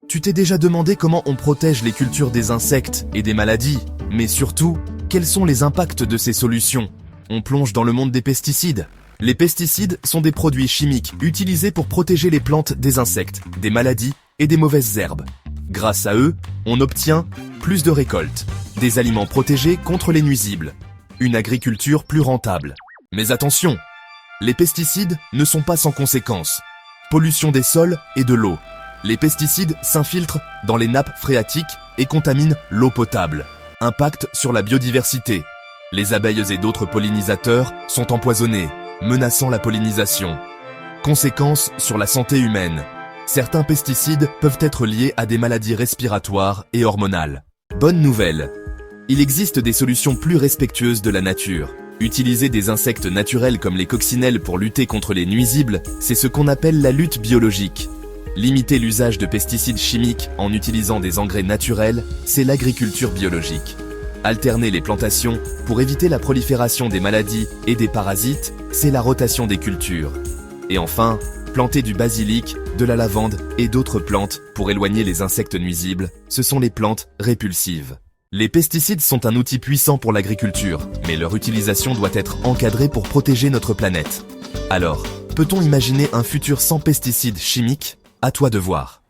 Tu t'es déjà demandé comment on protège les cultures des insectes et des maladies, mais surtout, quels sont les impacts de ces solutions? On plonge dans le monde des pesticides. Les pesticides sont des produits chimiques utilisés pour protéger les plantes des insectes, des maladies et des mauvaises herbes. Grâce à eux, on obtient plus de récoltes, des aliments protégés contre les nuisibles, une agriculture plus rentable. Mais attention, les pesticides ne sont pas sans conséquences. Pollution des sols et de l'eau. Les pesticides s'infiltrent dans les nappes phréatiques et contaminent l'eau potable. Impact sur la biodiversité. Les abeilles et d'autres pollinisateurs sont empoisonnés, menaçant la pollinisation. Conséquences sur la santé humaine. Certains pesticides peuvent être liés à des maladies respiratoires et hormonales. Bonne nouvelle. Il existe des solutions plus respectueuses de la nature. Utiliser des insectes naturels comme les coccinelles pour lutter contre les nuisibles, c'est ce qu'on appelle la lutte biologique. Limiter l'usage de pesticides chimiques en utilisant des engrais naturels, c'est l'agriculture biologique. Alterner les plantations pour éviter la prolifération des maladies et des parasites, c'est la rotation des cultures. Et enfin, planter du basilic, de la lavande et d'autres plantes pour éloigner les insectes nuisibles, ce sont les plantes répulsives. Les pesticides sont un outil puissant pour l'agriculture, mais leur utilisation doit être encadrée pour protéger notre planète. Alors, peut-on imaginer un futur sans pesticides chimiques? À toi de voir.